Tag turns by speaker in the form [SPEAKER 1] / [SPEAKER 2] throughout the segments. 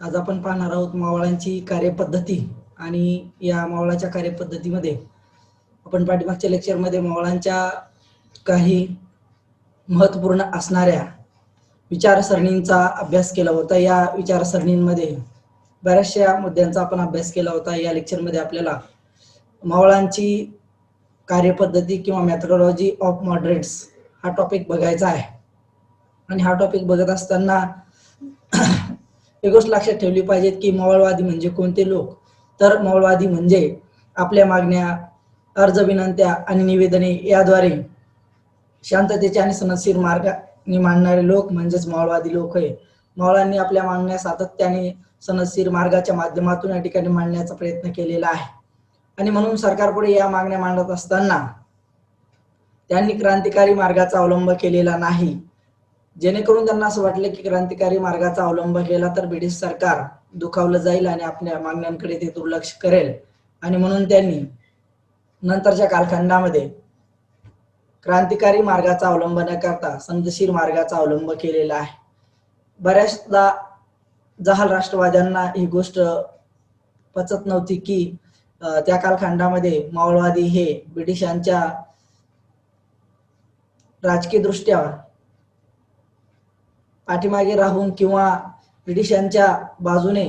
[SPEAKER 1] आज आपण पाहणार आहोत मावळांची कार्यपद्धती आणि या मावळाच्या कार्यपद्धतीमध्ये आपण पाठीमागच्या लेक्चरमध्ये मावळांच्या काही महत्त्वपूर्ण असणाऱ्या विचारसरणींचा अभ्यास केला होता। या विचारसरणींमध्ये बऱ्याचशा मुद्द्यांचा आपण अभ्यास केला होता। या लेक्चरमध्ये आपल्याला मावळांची कार्यपद्धती किंवा मेथोडॉलॉजी ऑफ मॉडरेट्स हा टॉपिक बघायचा आहे। आणि हा टॉपिक बघत असताना एक गोष्ट लक्षात ठेवली पाहिजे की मावळवादी म्हणजे कोणते लोक। तर मावळवादी म्हणजे आपल्या मागण्या, अर्ज, विनंत्या आणि निवेदने याद्वारे शांततेच्या आणि सनदशीर मार्गाने मांडणारे लोक म्हणजेच मावळवादी लोक आहे। मावळांनी आपल्या मागण्या सातत्याने सनदशीर मार्गाच्या माध्यमातून या ठिकाणी मांडण्याचा प्रयत्न केलेला आहे आणि म्हणून सरकारपुढे या मागण्या मांडत असताना त्यांनी क्रांतिकारी मार्गाचा अवलंब केलेला नाही, जेणेकरून त्यांना असं वाटलं की क्रांतिकारी मार्गाचा अवलंब केला तर ब्रिटिश सरकार दुखावलं जाईल आणि आपल्या मागण्यांकडे ते दुर्लक्ष करेल। आणि म्हणून त्यांनी नंतरच्या कालखंडामध्ये क्रांतिकारी मार्गाचा अवलंब न करता सनदशीर मार्गाचा अवलंब केलेला आहे। बऱ्याचदा जहाल राष्ट्रवाद्यांना ही गोष्ट पचत नव्हती की त्या कालखंडामध्ये मावळवादी हे ब्रिटिशांच्या राजकीय दृष्ट्या पाठीमागे राहून किंवा ब्रिटिशांच्या बाजूने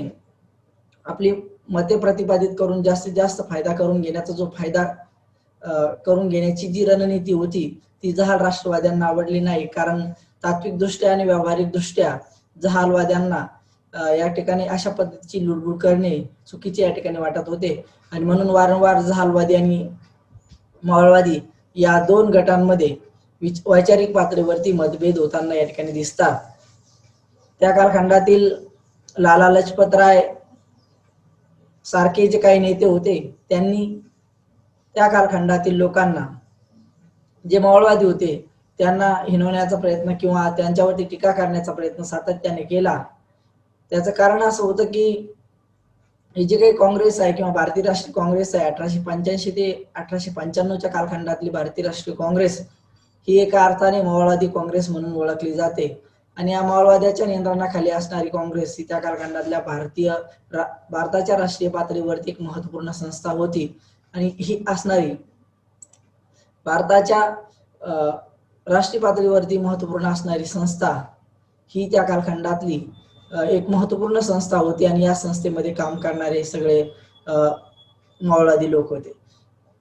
[SPEAKER 1] आपली मते प्रतिपादित करून जास्तीत जास्त फायदा करून घेण्याचा जो फायदा करून घेण्याची जी रणनीती होती ती जहाल राष्ट्रवाद्यांना आवडली नाही। कारण तात्विक दृष्ट्या आणि व्यावहारिक दृष्ट्या जहालवाद्यांना या ठिकाणी अशा पद्धतीची लुडबुड करणे चुकीचे या ठिकाणी वाटत होते आणि म्हणून वारंवार जहालवादी आणि मावळवादी या दोन गटांमध्ये वैचारिक पातळीवरती मतभेद होताना या ठिकाणी दिसतात। त्या कालखंडातील लाला लजपत राय सारखे जे काही नेते होते त्यांनी त्या कालखंडातील लोकांना, जे मावळवादी होते त्यांना हिणवण्याचा प्रयत्न किंवा त्यांच्यावरती टीका करण्याचा प्रयत्न सातत्याने केला। त्याचं कारण असं होतं की ही जी काही काँग्रेस आहे किंवा भारतीय राष्ट्रीय काँग्रेस आहे 1885 ते 1895च्या कालखंडातली भारतीय राष्ट्रीय काँग्रेस ही एका अर्थाने मावळवादी काँग्रेस म्हणून ओळखली जाते आणि या मावळवाद्याच्या नियंत्रणाखाली असणारी काँग्रेस ही त्या कालखंडातल्या भारताच्या राष्ट्रीय पातळीवरती एक महत्त्वपूर्ण संस्था होती आणि ही असणारी भारताच्या राष्ट्रीय पातळीवरती महत्त्वपूर्ण असणारी संस्था ही त्या कालखंडातली एक महत्त्वपूर्ण संस्था होती आणि या संस्थेमध्ये काम करणारे सगळे मावळवादी लोक होते।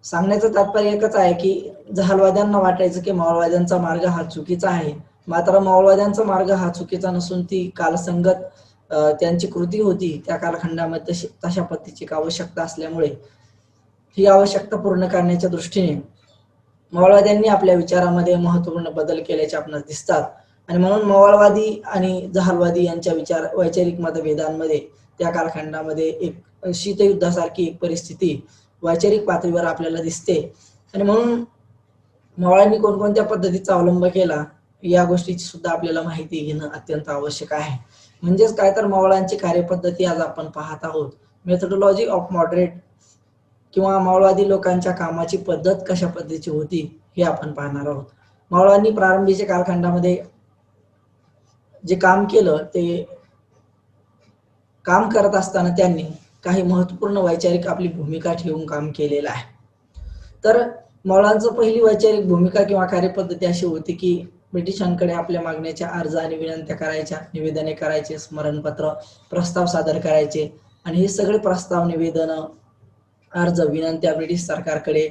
[SPEAKER 1] सांगण्याचं तात्पर्य एकच आहे की जहालवाद्यांना वाटायचं की मावळवाद्यांचा मार्ग हा चुकीचा आहे, मात्र मावळवाद्यांचा मार्ग हा चुकीचा नसून ती कालसंगत त्यांची कृती होती। त्या कालखंडामध्ये तशा पद्धतीची आवश्यकता असल्यामुळे ही आवश्यकता पूर्ण करण्याच्या दृष्टीने मावळवाद्यांनी आपल्या विचारामध्ये महत्त्वपूर्ण बदल केल्याचे आपणास दिसतात आणि म्हणून मावळवादी आणि जहालवादी यांच्या वैचारिक मतभेदांमध्ये त्या कालखंडामध्ये एक शीतयुद्धासारखी एक परिस्थिती वैचारिक पातळीवर आपल्याला दिसते आणि म्हणून मावळांनी कोणकोणत्या पद्धतीचा अवलंब केला या गोष्टीची सुद्धा आपल्याला माहिती घेणं अत्यंत आवश्यक आहे। म्हणजेच काय तर मावळांची कार्यपद्धती आज आपण पाहत आहोत। मेथोडॉलॉजी ऑफ मॉडरेट किंवा मावळवादी लोकांच्या कामाची पद्धत कशा पद्धतीची होती हे आपण पाहणार आहोत। मावळांनी प्रारंभीच्या कालखंडामध्ये जे काम केलं ते काम करत असताना त्यांनी काही महत्त्वपूर्ण वैचारिक आपली भूमिका ठेवून काम केलेलं आहे। तर मावळांचं पहिली वैचारिक भूमिका किंवा कार्यपद्धती अशी होती की ब्रिटिशांकडे आपल्या मागण्याच्या अर्ज आणि विनंत्या करायच्या, निवेदने करायचे, स्मरणपत्र, प्रस्ताव सादर करायचे आणि हे सगळे प्रस्ताव, निवेदन, अर्ज, विनंत्या ब्रिटिश सरकारकडे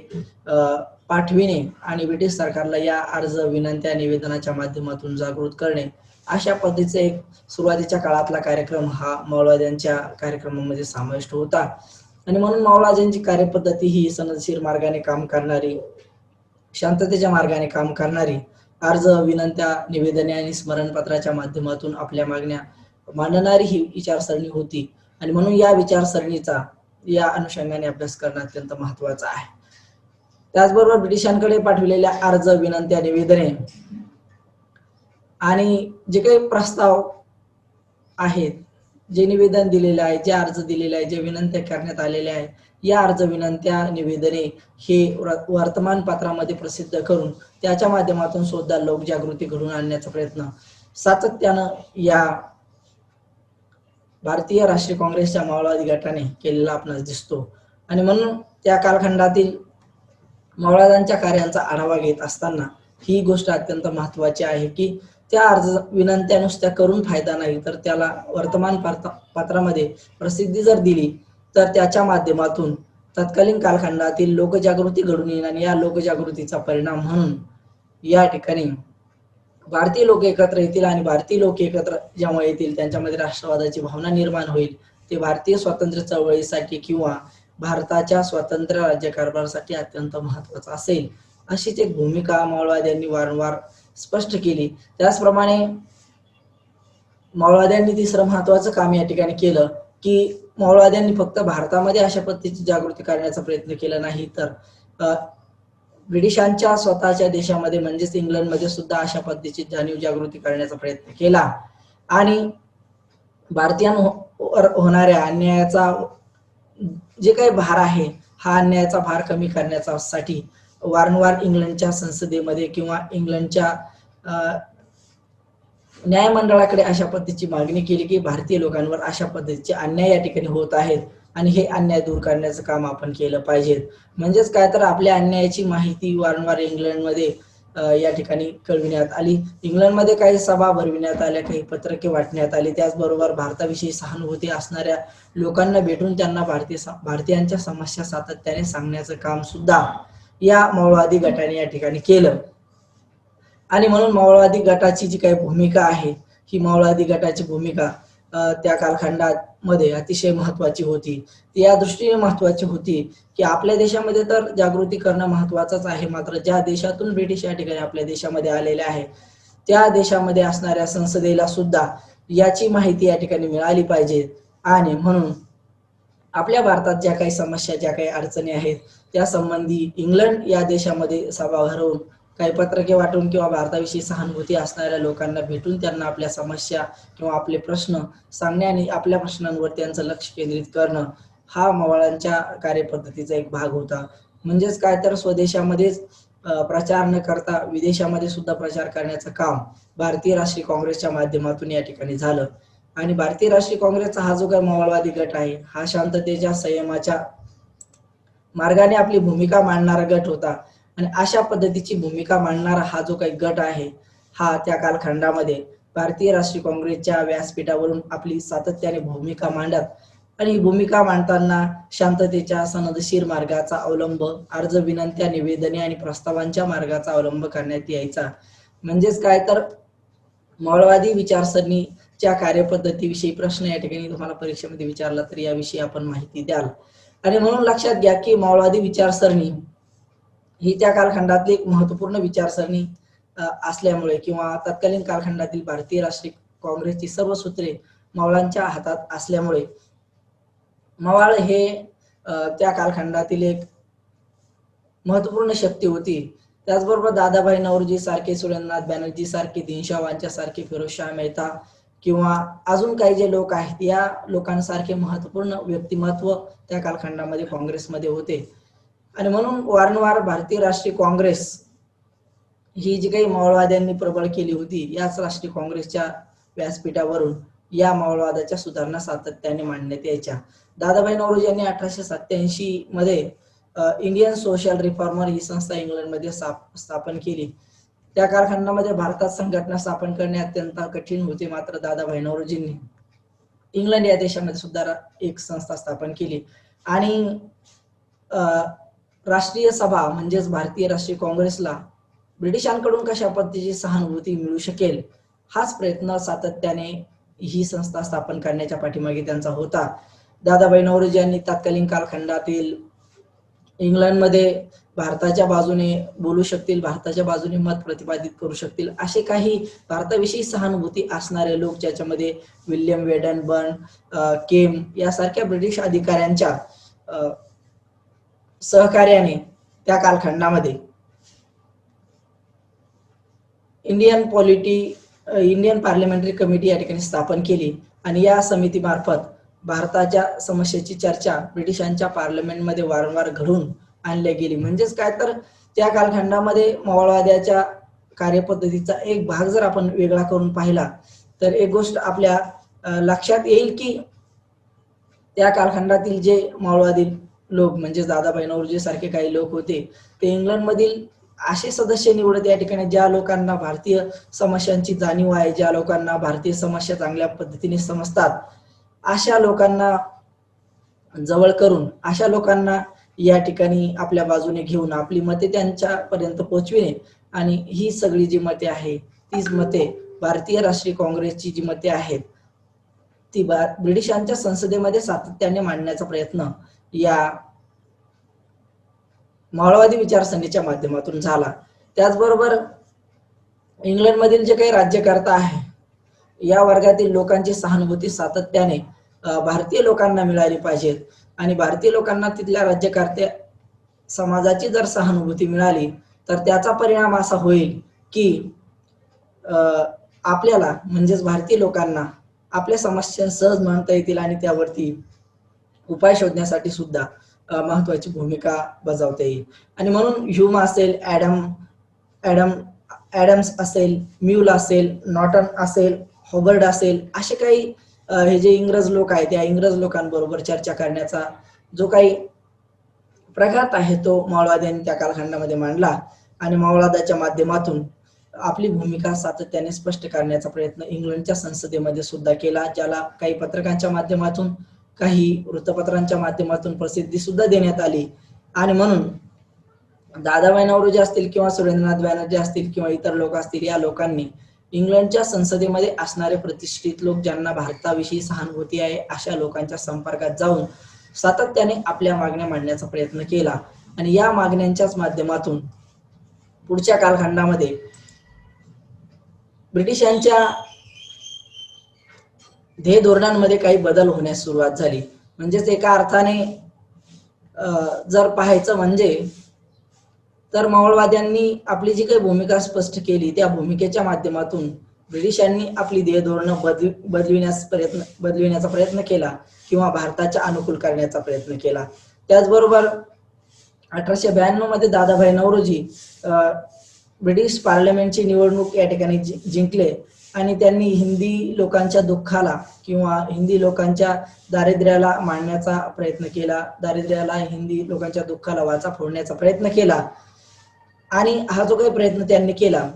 [SPEAKER 1] पाठविणे आणि ब्रिटिश सरकारला या अर्ज, विनंत्या, निवेदनाच्या माध्यमातून जागृत करणे अशा पद्धतीचा एक सुरुवातीच्या काळातला कार्यक्रम हा मावळवाद्यांच्या कार्यक्रमामध्ये समाविष्ट होता आणि म्हणून मावळवाद्यांची कार्यपद्धती ही सनदशीर मार्गाने काम करणारी, शांततेच्या मार्गाने काम करणारी, अर्ज, विनंत्या, निवेदने आणि स्मरणपत्राच्या माध्यमातून आपल्या मागण्या मांडणारी ही विचारसरणी होती आणि म्हणून या विचारसरणीचा या अनुषंगाने अभ्यास करणं अत्यंत महत्त्वाचं आहे। त्याचबरोबर ब्रिटिशांकडे पाठविलेल्या अर्ज, विनंत्या, निवेदने आणि जे काही प्रस्ताव आहेत, जे निवेदन दिलेले आहे, जे अर्ज दिलेले आहे, जे विनंत्या करण्यात आलेल्या आहेत, या अर्ज, विनंत्या, निवेदने हे वर्तमानपत्रामध्ये प्रसिद्ध करून त्याच्या माध्यमातून सुद्धा लोकजागृती घडवून आणण्याचा प्रयत्न सातत्यानं या भारतीय राष्ट्रीय काँग्रेसच्या मावळवादी गटाने केलेला आपणास दिसतो. आणि म्हणून त्या कालखंडातील मावळवाद्यांच्या कार्यांचा आढावा घेत असताना ही गोष्ट अत्यंत महत्त्वाची आहे की त्या अर्ज विनंत्या नुसत्या करून फायदा नाही, तर त्याला वर्तमानपत्रामध्ये प्रसिद्धी जर दिली तर त्याच्या माध्यमातून तत्कालीन कालखंडातील लोकजागृती घडून येईल आणि या लोकजागृतीचा परिणाम म्हणून या ठिकाणी भारतीय लोक एकत्र येतील आणि भारतीय लोक एकत्र जेव्हा येतील त्यांच्यामध्ये राष्ट्रवादाची भावना निर्माण होईल. ते भारतीय स्वातंत्र्य चळवळीसाठी किंवा भारताच्या स्वातंत्र्य राज्यकारभारासाठी अत्यंत महत्त्वाचं असेल, अशीच एक भूमिका मावळवाद्यांनी वारंवार स्पष्ट केली. त्याचप्रमाणे मावळवाद्यांनी तिसरं महत्त्वाचं काम या ठिकाणी केलं की मावळवाद्यांनी फक्त भारतामध्ये अशा पद्धतीची जागृती करण्याचा प्रयत्न केला नाही, तर ब्रिटिशांच्या स्वतःच्या देशामध्ये म्हणजेच इंग्लंडमध्ये सुद्धा अशा पद्धतीची जाणीव जागृती करण्याचा प्रयत्न केला आणि भारतीयांवर होणाऱ्या अन्यायाचा जे काही भार आहे हा अन्यायाचा भार कमी करण्यासाठी वारंवार इंग्लंडच्या संसदेमध्ये किंवा इंग्लंडच्या न्यायमंडळाकडे अशा पद्धतीची मागणी केली की भारतीय लोकांवर अशा पद्धतीचे अन्याय या ठिकाणी होत आहेत आणि हे अन्याय दूर करण्याचं काम आपण केलं पाहिजे. म्हणजेच काय, तर आपल्या अन्यायाची माहिती वारंवार इंग्लंडमध्ये या ठिकाणी कळविण्यात आली. इंग्लंडमध्ये काही सभा भरविण्यात आल्या, काही पत्रके वाटण्यात आली. त्याचबरोबर भारताविषयी सहानुभूती असणाऱ्या लोकांना भेटून त्यांना भारतीयांच्या समस्या सातत्याने सांगण्याचं काम सुद्धा या मावळवादी गटाने या ठिकाणी केलं. आणि म्हणून मावळवादी गटाची जी काही भूमिका आहे ही मावळवादी गटाची भूमिका त्या कालखंडामध्ये अतिशय महत्त्वाची होती. ती या दृष्टीने महत्त्वाची होती की आपल्या देशामध्ये तर जागृती करणं महत्त्वाचंच आहे, मात्र ज्या देशातून ब्रिटिश या ठिकाणी आपल्या देशामध्ये आलेले आहे त्या देशामध्ये असणाऱ्या संसदेला सुद्धा याची माहिती या ठिकाणी मिळाली पाहिजे. आणि म्हणून आपल्या भारतात ज्या काही समस्या, ज्या काही अडचणी आहेत त्या संबंधी इंग्लंड या देशामध्ये सभा भरवून काही पत्रके वाटून किंवा भारताविषयी सहानुभूती असणाऱ्या लोकांना भेटून त्यांना आपल्या समस्या किंवा आपले प्रश्न सांगणे आणि आपल्या प्रश्नांवर त्यांचं लक्ष केंद्रित करणं हा मावळांच्या कार्यपद्धतीचा एक भाग होता. म्हणजेच काय, तर स्वदेशामध्येच प्रचार न करता विदेशामध्ये सुद्धा प्रचार करण्याचं काम भारतीय राष्ट्रीय काँग्रेसच्या माध्यमातून या ठिकाणी झालं. आणि भारतीय राष्ट्रीय काँग्रेसचा हा जो काही मावळवादी गट आहे हा शांततेच्या, संयमाच्या मार्गाने आपली भूमिका मांडणारा गट होता. आणि अशा पद्धतीची भूमिका मांडणारा हा जो काही गट आहे हा त्या कालखंडामध्ये भारतीय राष्ट्रीय काँग्रेसच्या व्यासपीठावरून आपली सातत्याने भूमिका मांडत आणि ही भूमिका मांडताना शांततेच्या, सनदशीर मार्गाचा अवलंब, अर्ज, विनंत्या, निवेदने आणि प्रस्तावांच्या मार्गाचा अवलंब करण्यात यायचा. म्हणजेच काय, तर मावळवादी विचारसरणीच्या कार्यपद्धतीविषयी प्रश्न या ठिकाणी तुम्हाला परीक्षेमध्ये विचारला तर याविषयी आपण माहिती द्याल. आणि म्हणून लक्षात घ्या की मावळवादी विचारसरणी ही त्या कालखंडातली एक महत्त्वपूर्ण विचारसरणी असल्यामुळे किंवा तत्कालीन कालखंडातील भारतीय राष्ट्रीय काँग्रेसची सर्व सूत्रे मावळांच्या हातात असल्यामुळे मावळ हे त्या कालखंडातील एक महत्त्वपूर्ण शक्ती होती. त्याचबरोबर दादाभाई नौरोजी सारखे, सुरेंद्रनाथ बॅनर्जी सारखे, दीनशा वांच्या सारखे, फिरोजशाह मेहता किंवा अजून काही जे लोक आहेत या लोकांसारखे महत्त्वपूर्ण व्यक्तिमत्व त्या कालखंडामध्ये काँग्रेसमध्ये होते. आणि म्हणून वारंवार भारतीय राष्ट्रीय काँग्रेस ही जी काही मावळवाद्यांनी प्रबळ केली होती याच राष्ट्रीय काँग्रेसच्या व्यासपीठावरून या मावळवादाच्या सुधारणा सातत्याने मांडण्यात यायच्या. दादाभाई नौरोजी यांनी 1887 मध्ये इंडियन सोशल रिफॉर्मर ही संस्था इंग्लंडमध्ये स्थापन केली. त्या कालखंडामध्ये भारतात संघटना स्थापन करणे अत्यंत कठीण होते, मात्र दादाभाई नौरोजींनी इंग्लंड या देशामध्ये सुद्धा एक संस्था स्थापन केली आणि राष्ट्रीय सभा म्हणजेच भारतीय राष्ट्रीय काँग्रेसला ब्रिटिशांकडून कशा पद्धतीची सहानुभूती मिळू शकेल हाच प्रयत्न सातत्याने ही संस्था स्थापन करण्याच्या पाठीमागे त्यांचा होता. दादाभाई नौरोजी यांनी तत्कालीन कालखंडातील इंग्लंडमध्ये भारताच्या बाजूने बोलू शकतील, भारताच्या बाजूने मत प्रतिपादित करू शकतील असे काही भारताविषयी सहानुभूती असणारे लोक, ज्याच्यामध्ये विल्यम वेडनबर्न, केम यासारख्या ब्रिटिश अधिकाऱ्यांच्या सहकार्याने त्या कालखंडामध्ये इंडियन पार्लमेंटरी कमिटी या ठिकाणी स्थापन केली आणि या समितीमार्फत भारताच्या समस्येची चर्चा ब्रिटिशांच्या पार्लमेंटमध्ये वारंवार घडून आणली गेली. म्हणजेच काय, तर त्या कालखंडामध्ये मावळवाद्याच्या कार्यपद्धतीचा एक भाग जर आपण वेगळा करून पाहिला तर एक गोष्ट आपल्या लक्षात येईल की त्या कालखंडातील जे मावळवादी लोक म्हणजे दादाभाई नौरोजी सारखे काही लोक होते, ते इंग्लंडमधील असे सदस्य निवडत या ठिकाणी ज्या लोकांना भारतीय समस्यांची जाणीव आहे, ज्या लोकांना भारतीय समस्या चांगल्या पद्धतीने समजतात, अशा लोकांना जवळ करून अशा लोकांना या ठिकाणी आपल्या बाजूने घेऊन आपली मते त्यांच्यापर्यंत पोहोचविणे आणि ही सगळी जी मते आहे तीच मते भारतीय राष्ट्रीय काँग्रेसची जी मते आहेत ती ब्रिटिशांच्या संसदेमध्ये सातत्याने मांडण्याचा प्रयत्न या मावळवादी विचारसरणीच्या माध्यमातून झाला. त्याचबरोबर इंग्लंडमधील जे काही राज्यकर्ता आहे या वर्गातील लोकांची सहानुभूती सातत्याने भारतीय लोकांना मिळाली पाहिजे आणि भारतीय लोकांना तिथल्या राज्यकर्त्या समाजाची जर सहानुभूती मिळाली तर त्याचा परिणाम असा होईल की आपल्याला म्हणजेच भारतीय लोकांना आपल्या समस्या सहज मांडता येतील आणि त्यावरती उपाय शोधण्यासाठी सुद्धा महत्वाची भूमिका बजावता येईल. आणि म्हणून ह्यूम असेल, ॲडम्स असेल, म्यूल असेल, नॉर्टन असेल, हॉबर्ड असेल, असे काही हे जे इंग्रज लोक आहेत त्या इंग्रज लोकांबरोबर चर्चा करण्याचा जो काही प्रघात आहे तो मावळवाद्यांनी त्या कालखंडामध्ये मांडला आणि मावळवादाच्या माध्यमातून आपली भूमिका सातत्याने स्पष्ट करण्याचा प्रयत्न इंग्लंडच्या संसदेमध्ये सुद्धा केला, ज्याला काही पत्रकांच्या माध्यमातून काही वृत्तपत्रांच्या माध्यमातून प्रसिद्धी सुद्धा देण्यात आली. आणि म्हणून दादाभाई नौरोजी असतील किंवा सुरेंद्रनाथ बॅनर्जी असतील किंवा इतर लोक असतील, या लोकांनी इंग्लंडच्या संसदेमध्ये असणारे प्रतिष्ठित लोक ज्यांना भारताविषयी सहानुभूती आहे अशा लोकांच्या संपर्कात जाऊन सातत्याने आपल्या मागण्या मांडण्याचा प्रयत्न केला आणि या मागण्यांच्याच माध्यमातून पुढच्या कालखंडामध्ये ब्रिटिशांच्या ध्येय धोरणांमध्ये काही बदल होण्यास सुरुवात झाली. म्हणजेच एका अर्थाने जर पाहायचं म्हणजे तर मावळवाद्यांनी आपली जी काही भूमिका स्पष्ट केली त्या भूमिकेच्या माध्यमातून ब्रिटिशांनी आपली ध्येय धोरणं बदलविण्याचा प्रयत्न केला किंवा भारताच्या अनुकूल करण्याचा प्रयत्न केला. त्याचबरोबर 1892 मध्ये दादाभाई नौरोजी ब्रिटिश पार्लमेंटची निवडणूक या ठिकाणी जिंकले आणि त्यांनी हिंदी लोकांच्या दुःखाला किंवा हिंदी लोकांच्या दारिद्र्याला मांडण्याचा प्रयत्न केला, दारिद्र्याला हिंदी लोकांच्या दुःखाला वाचा फोडण्याचा प्रयत्न केला. आणि हा जो काही प्रयत्न त्यांनी केला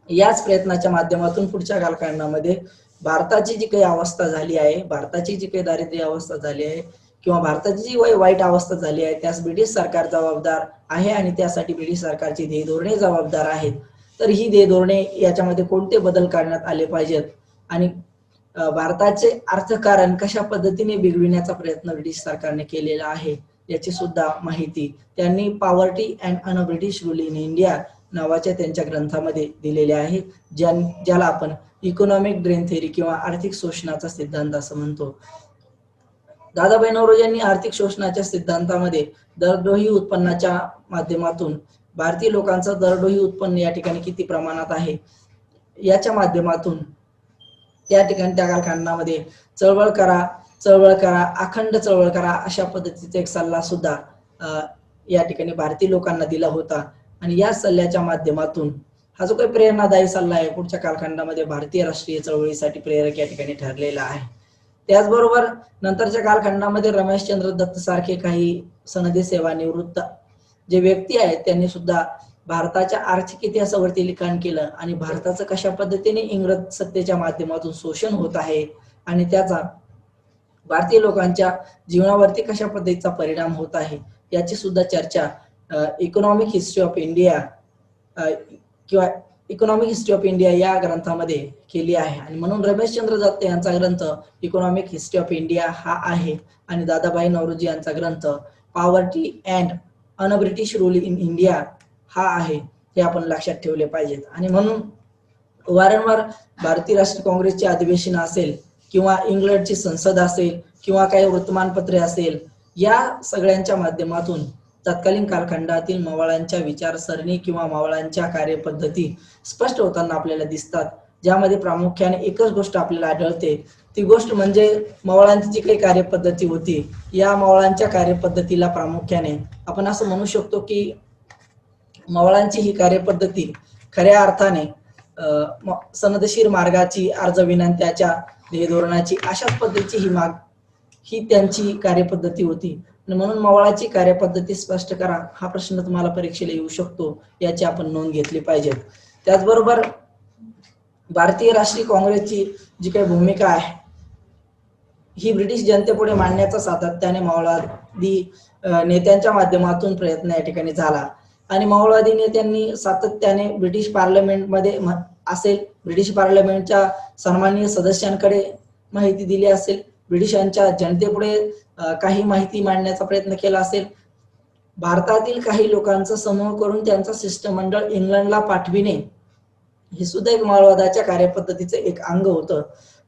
[SPEAKER 1] याच प्रयत्नाच्या माध्यमातून पुढच्या कालखंडामध्ये भारताची जी काही अवस्था झाली आहे, भारताची जी काही दारिद्र्य अवस्था झाली आहे किंवा भारताची जी वाईट अवस्था झाली आहे त्यास ब्रिटिश सरकार जबाबदार आहे आणि त्यासाठी ब्रिटिश सरकारची ध्येय धोरणे जबाबदार आहेत. तर ही ध्येय धोरणे याच्यामध्ये कोणते बदल करण्यात आले पाहिजेत आणि भारताचे अर्थकारण कशा पद्धतीने बिघडविण्याचा प्रयत्न ब्रिटिश सरकारने केलेला आहे याची सुद्धा माहिती त्यांनी poverty and un British rule in India नावाच्या त्यांच्या ग्रंथामध्ये दिलेले आहे, ज्याला आपण इकॉनॉमिक ड्रेन थेअरी किंवा आर्थिक शोषणाचा सिद्धांत असं म्हणतो. दादाभाई नौरोजी यांनी आर्थिक शोषणाच्या सिद्धांतामध्ये दरडोई उत्पन्नाच्या माध्यमातून भारतीय लोकांचं दरडोई उत्पन्न या ठिकाणी किती प्रमाणात आहे याच्या माध्यमातून त्या ठिकाणी त्या कालखंडामध्ये चळवळ करा, अखंड चळवळ करा अशा पद्धतीचा एक सल्ला सुद्धा या ठिकाणी भारतीय लोकांना दिला होता. आणि या सल्ल्याच्या माध्यमातून हा जो काही प्रेरणादायी सल्ला आहे पुढच्या कालखंडामध्ये भारतीय राष्ट्रीय चळवळीसाठी प्रेरक या ठिकाणी ठरलेला आहे. त्याचबरोबर नंतरच्या कालखंडामध्ये रमेशचंद्र दत्त सारखे काही सनदी सेवानिवृत्त जे व्यक्ती आहेत त्यांनी सुद्धा भारताच्या आर्थिक इतिहासावरती लिखाण केलं आणि भारताचं कशा पद्धतीने इंग्रज सत्तेच्या माध्यमातून शोषण होत आहे आणि त्याचा भारतीय लोकांच्या जीवनावरती कशा पद्धतीचा परिणाम होत आहे याची सुद्धा चर्चा इकॉनॉमिक हिस्ट्री ऑफ इंडिया किंवा इकॉनॉमिक हिस्ट्री ऑफ इंडिया या ग्रंथामध्ये केली आहे. आणि म्हणून रमेशचंद्र दत्त यांचा ग्रंथ इकॉनॉमिक हिस्ट्री ऑफ इंडिया हा आहे आणि दादाभाई नौरोजी यांचा ग्रंथ poverty and un British rule in India हा आहे, हे आपण लक्षात ठेवले पाहिजेत. आणि म्हणून वारंवार भारतीय राष्ट्रीय काँग्रेसचे अधिवेशन असेल किंवा इंग्लंडची संसद असेल किंवा काही वृत्तमानपत्रे असेल, या सगळ्यांच्या माध्यमातून तत्कालीन कालखंडातील मवाळांच्या विचारसरणी किंवा मवाळांच्या कार्यपद्धती स्पष्ट होताना आपल्याला दिसतात, ज्यामध्ये प्रामुख्याने एकच गोष्ट आपल्याला आढळते, ती गोष्ट म्हणजे मवाळांची जी काही कार्यपद्धती होती या मवाळांच्या कार्यपद्धतीला प्रामुख्याने आपण असं म्हणू शकतो की मवाळांची ही कार्यपद्धती खऱ्या अर्थाने सनदशीर मार्गाची, अर्ज विनंत्याच्या ध्येय धोरणाची अशाच पद्धतीची ही ही त्यांची कार्यपद्धती होती. आणि म्हणून मवाळाची कार्यपद्धती स्पष्ट करा हा प्रश्न तुम्हाला परीक्षेला येऊ शकतो, याची आपण नोंद घेतली पाहिजे. त्याचबरोबर भारतीय राष्ट्रीय काँग्रेसची जी काही भूमिका आहे ही ब्रिटिश जनतेपुढे मांडण्याचा सातत्याने मावळवादी नेत्यांच्या माध्यमातून प्रयत्न या ठिकाणी झाला. आणि मावळवादी नेत्यांनी सातत्याने ब्रिटिश पार्लमेंटमध्ये असेल, ब्रिटिश पार्लमेंटच्या सन्माननीय सदस्यांकडे माहिती दिली असेल, ब्रिटिशांच्या जनतेपुढे काही माहिती मांडण्याचा प्रयत्न केला असेल, भारतातील काही लोकांचा समूह करून त्यांचा शिष्टमंडळ इंग्लंडला पाठविणे हे सुद्धा एक मावळवादाच्या कार्यपद्धतीचं एक अंग होतं.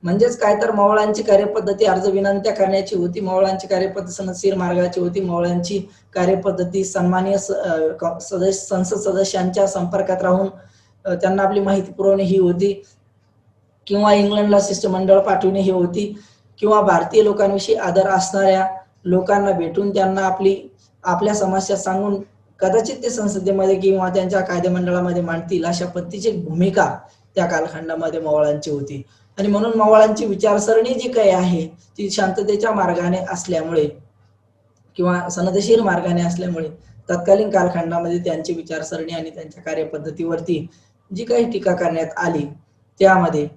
[SPEAKER 1] म्हणजेच काय तर मवाळांची कार्यपद्धती अर्ज विनंत्या करण्याची होती, मवाळांची कार्यपद्धती सनदशीर मार्गाची होती, मवाळांची कार्यपद्धती सन्माननीय संसद सदस्यांच्या संपर्कात राहून त्यांना आपली माहिती पुरवणे ही होती, किंवा इंग्लंडला शिष्टमंडळ पाठवणे ही होती, किंवा भारतीय लोकांविषयी आदर असणाऱ्या लोकांना भेटून त्यांना आपल्या समस्या सांगून कदाचित ते संसदेमध्ये किंवा त्यांच्या कायदेमंडळामध्ये मांडतील अशा पद्धतीची भूमिका त्या कालखंडामध्ये मवाळांची होती. आणि म्हणून मवाळांची विचारसरणी जी काही आहे ती शांततेच्या मार्गाने असल्यामुळे किंवा सनदशीर मार्गाने असल्यामुळे तत्कालीन कालखंडामध्ये त्यांची विचारसरणी आणि त्यांच्या कार्यपद्धतीवरती जी काही टीका करण्यात आली त्यामध्ये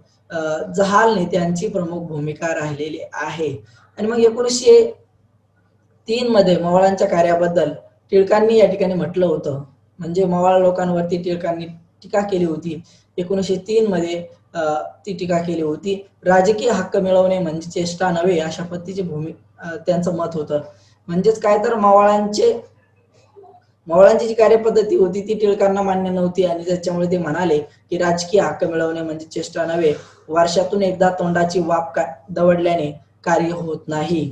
[SPEAKER 1] जहाल नेत्यांची प्रमुख भूमिका राहिलेली आहे. आणि मग 1903 मध्ये मवाळांच्या कार्याबद्दल टिळकांनी या ठिकाणी म्हटलं होतं, म्हणजे मवाळ लोकांवरती टिळकांनी टीका केली होती. 1903 मध्ये ती टीका केली होती. राजकीय हक्क मिळवणे म्हणजे चेष्टा नव्हे अशा पद्धतीची त्यांचं मत होतं. म्हणजेच काय तर मवाळांची जी कार्यपद्धती होती ती टिळकांना मान्य नव्हती आणि त्याच्यामुळे ते म्हणाले की राजकीय हक्क मिळवणे म्हणजे चेष्टा नव्हे, वर्षातून एकदा तोंडाची वाफ दवडल्याने कार्य होत नाही.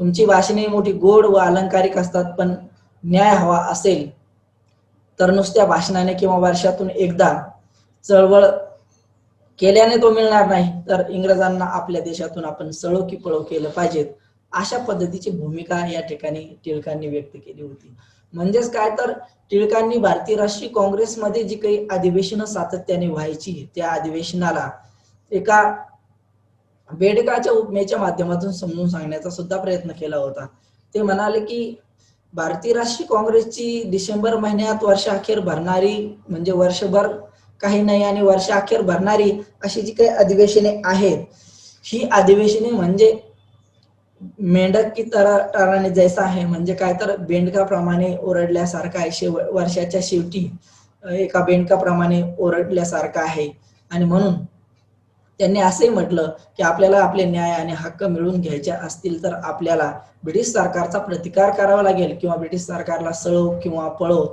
[SPEAKER 1] तुमची भाषणे मोठी गोड व अलंकारिक असतात, पण न्याय हवा असेल तर नुसत्या भाषणाने किंवा वर्षातून एकदा चळवळ केल्याने तो मिळणार नाही, तर इंग्रजांना आपल्या देशातून आपण सळो की पळो केलं पाहिजे अशा पद्धतीची भूमिका या ठिकाणी टिळकांनी व्यक्त केली होती. म्हणजेच काय तर टिळकांनी भारतीय राष्ट्रीय काँग्रेसमध्ये जी काही अधिवेशनं सातत्याने व्हायची त्या अधिवेशनाला एका बेडकाच्या उपमेच्या माध्यमातून समजून सांगण्याचा सुद्धा प्रयत्न केला होता. ते म्हणाले की भारतीय राष्ट्रीय काँग्रेसची डिसेंबर महिन्यात वर्षाअखेर भरणारी म्हणजे वर्षभर काही नाही आणि वर्षाअखेर भरणारी अशी जी काही अधिवेशने आहेत ही अधिवेशने म्हणजे मेंढक की तराने जैसा आहे, म्हणजे काय तर बेंडकाप्रमाणे ओरडल्यासारखं आहे, वर्षाच्या शेवटी एका बेंडकाप्रमाणे ओरडल्यासारखं आहे. आणि म्हणून त्यांनी असे म्हटलं की आपल्याला आपले न्याय आणि हक्क मिळवून घ्यायचे असतील तर आपल्याला ब्रिटिश सरकारचा प्रतिकार करावा लागेल किंवा ब्रिटिश सरकारला सळो किंवा पळो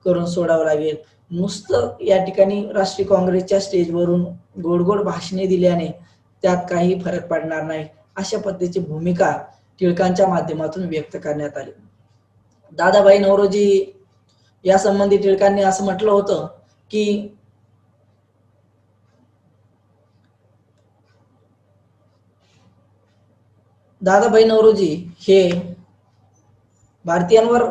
[SPEAKER 1] करून सोडावं लागेल. नुसतं या ठिकाणी राष्ट्रीय काँग्रेसच्या स्टेजवरून गोड गोड भाषणे दिल्याने त्यात काही फरक पडणार नाही अशा पद्धतीची भूमिका टिळकांच्या माध्यमातून व्यक्त करण्यात आली. दादाभाई नौरोजी या संबंधी टिळकांनी असं म्हटलं होतं की दादाभाई नौरोजी हे भारतीयांवर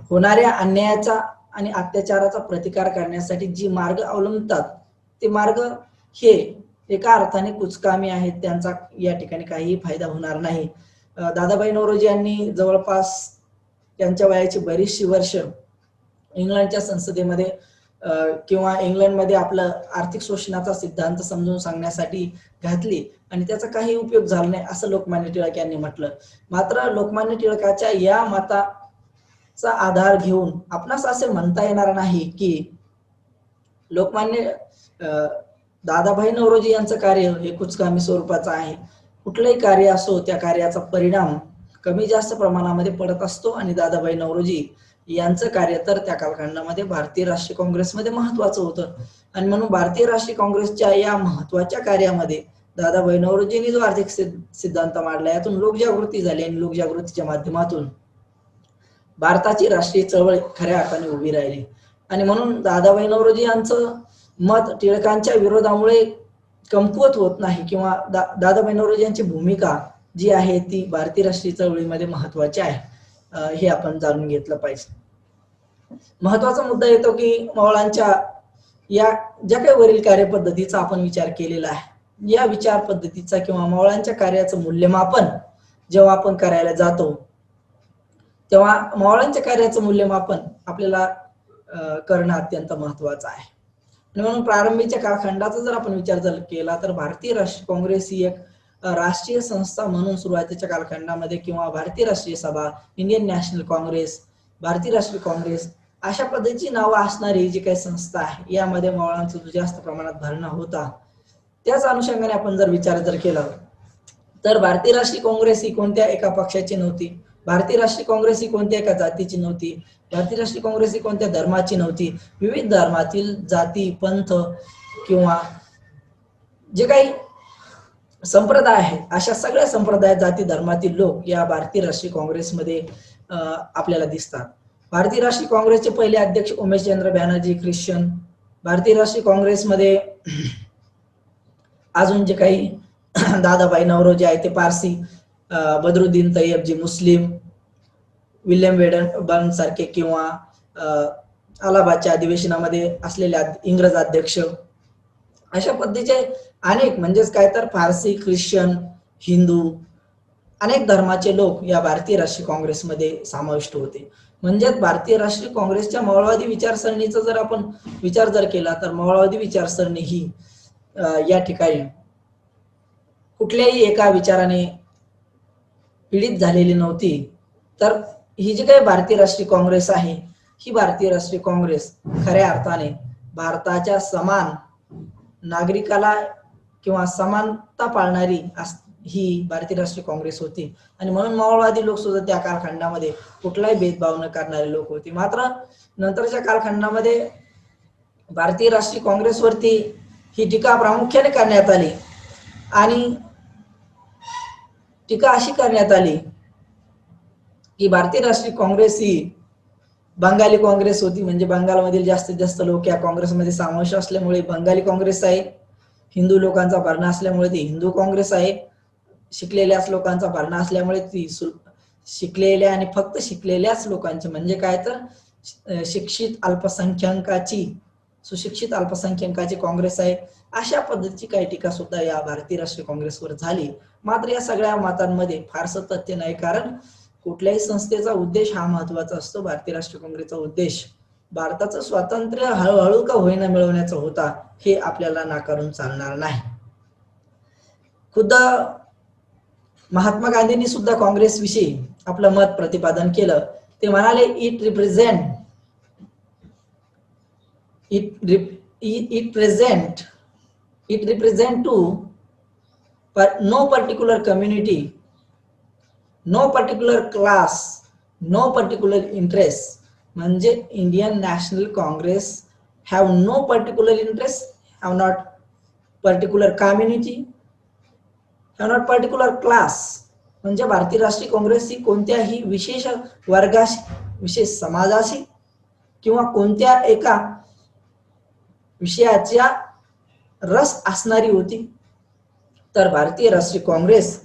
[SPEAKER 1] होणाऱ्या अन्यायाचा आणि अत्याचाराचा प्रतिकार करण्यासाठी जी मार्ग अवलंबतात ते मार्ग हे एका अर्थाने कुचकामी आहेत, त्यांचा या ठिकाणी काहीही फायदा होणार नाही. दादाभाई नौरोजी यांनी जवळपास त्यांच्या वयाची बरीचशी वर्ष इंग्लंडच्या संसदेमध्ये किंवा इंग्लंडमध्ये आपलं आर्थिक शोषणाचा सिद्धांत समजून सांगण्यासाठी घातली आणि त्याचा काही उपयोग झाला नाही असं लोकमान्य टिळक यांनी म्हटलं. मात्र लोकमान्य टिळकाच्या या मताचा आधार घेऊन आपणास असे म्हणता येणार नाही की लोकमान्य दादाभाई नौरोजी यांचं कार्य हे कुचकामी स्वरूपाचं आहे. कुठलंही कार्य असो त्या कार्याचा परिणाम कमी जास्त प्रमाणामध्ये पडत असतो आणि दादाभाई नौरोजी यांचं कार्य तर त्या कालखंडामध्ये भारतीय राष्ट्रीय काँग्रेसमध्ये महत्वाचं होतं. आणि म्हणून भारतीय राष्ट्रीय काँग्रेसच्या या महत्वाच्या कार्यामध्ये दादाभाई नौरोजींनी जो आर्थिक सिद्धांत मांडला यातून लोकजागृती झाली आणि लोकजागृतीच्या माध्यमातून भारताची राष्ट्रीय चळवळ खऱ्या अर्थाने उभी राहिली. आणि म्हणून दादाभाई नौरोजी यांचं मत टिळकांच्या विरोधामुळे कमकुवत होत नाही किंवा दादाभाई नौरोजी यांची भूमिका जी आहे ती भारतीय राष्ट्रीय चळवळीमध्ये महत्वाची आहे, हे आपण जाणून घेतलं पाहिजे. महत्वाचा मुद्दा येतो की मवाळांच्या या ज्या काही वरील कार्यपद्धतीचा आपण विचार केलेला आहे, या विचार पद्धतीचा किंवा मवाळांच्या कार्याचं मूल्यमापन जेव्हा आपण करायला जातो तेव्हा मावळांच्या कार्याचं मूल्यमापन आपल्याला करणं अत्यंत महत्वाचं आहे. आणि म्हणून प्रारंभीच्या कालखंडाचा जर आपण विचार जर केला तर भारतीय राष्ट्रीय काँग्रेस ही एक राष्ट्रीय संस्था म्हणून सुरुवातीच्या कालखंडामध्ये किंवा भारतीय राष्ट्रीय सभा, इंडियन नॅशनल काँग्रेस, भारतीय राष्ट्रीय काँग्रेस अशा पद्धतीची नावं असणारी जी काही संस्था आहे यामध्ये मावळांचा जास्त प्रमाणात भरणा होता. त्याच अनुषंगाने आपण जर विचार जर केला तर भारतीय राष्ट्रीय काँग्रेस ही कोणत्या एका पक्षाची नव्हती, भारतीय राष्ट्रीय काँग्रेस ही कोणत्या एका जातीची नव्हती, भारतीय राष्ट्रीय काँग्रेस ही कोणत्या धर्माची नव्हती. विविध धर्मातील जाती, पंथ किंवा जे काही संप्रदाय आहेत अशा सगळ्या संप्रदाय, जाती, धर्मातील लोक या भारतीय राष्ट्रीय काँग्रेसमध्ये आपल्याला दिसतात. भारतीय राष्ट्रीय काँग्रेसचे पहिले अध्यक्ष उमेशचंद्र बॅनर्जी ख्रिश्चन. भारतीय राष्ट्रीय काँग्रेसमध्ये अजून जे काही दादाभाई नौरोजी आहे ते पारसी, बदरुद्दीन तय्यबजी मुस्लिम, विल्यम वेडनबर्न सारखे किंवा अलाहाबादच्या अधिवेशनामध्ये असलेले इंग्रज अध्यक्ष, अशा पद्धतीचे अनेक म्हणजेच काय तर फारसी, ख्रिश्चन, हिंदू अनेक धर्माचे लोक या भारतीय राष्ट्रीय काँग्रेसमध्ये समाविष्ट होते. म्हणजेच भारतीय राष्ट्रीय काँग्रेसच्या मावळवादी विचारसरणीचा जर आपण विचार जर केला तर मावळवादी विचारसरणी ही या ठिकाणी कुठल्याही एका विचाराने पीडित झालेली नव्हती. तर ही जी काही भारतीय राष्ट्रीय काँग्रेस आहे ही भारतीय राष्ट्रीय काँग्रेस खऱ्या अर्थाने भारताच्या समान नागरिकाला किंवा समानता पाळणारी ही भारतीय राष्ट्रीय काँग्रेस होती. आणि म्हणून मावळवादी लोक सुद्धा त्या कालखंडामध्ये कुठलाही भेदभाव न करणारे लोक होते. मात्र नंतरच्या कालखंडामध्ये भारतीय राष्ट्रीय काँग्रेसवरती ही टीका प्रामुख्याने करण्यात आली आणि टीका अशी करण्यात आली की भारतीय राष्ट्रीय काँग्रेस ही बंगाली काँग्रेस होती. म्हणजे बंगालमधील जास्तीत जास्त लोक या काँग्रेसमध्ये समावेश असल्यामुळे बंगाली काँग्रेस आहे. हिंदू लोकांचा भरणा असल्यामुळे ती हिंदू काँग्रेस आहे. शिकलेल्या लोकांचा भरणा असल्यामुळे ती शिकलेल्या आणि फक्त शिकलेल्याच लोकांची म्हणजे काय तर शिक्षित अल्पसंख्याकाची, सुशिक्षित अल्पसंख्याकाची काँग्रेस आहे. अशा पद्धतीची काही टीका सुद्धा या भारतीय राष्ट्रीय काँग्रेसवर झाली. मात्र या सगळ्या मतांमध्ये फारसं तथ्य नाही, कारण कुठल्याही संस्थेचा उद्देश हा महत्वाचा असतो. भारतीय राष्ट्रीय काँग्रेसचा उद्देश भारताचं स्वातंत्र्य हळूहळू का होईना मिळवण्याचा होता, हे आपल्याला नाकारून चालणार नाही. खुद्द महात्मा गांधींनी सुद्धा काँग्रेस विषयी आपलं मत प्रतिपादन केलं. ते म्हणाले it represent to no particular community, no particular class, no particular interest. म्हणजे Indian National Congress have no particular interest, have not particular community, have not particular class. म्हणजे भारतीय राष्ट्रीय काँग्रेस ही कोणत्याही विशेष वर्गाशी, विशेष समाजाशी किंवा कोणत्या एका विषयाच्या रस असणारी होती. तर भारतीय राष्ट्रीय Congress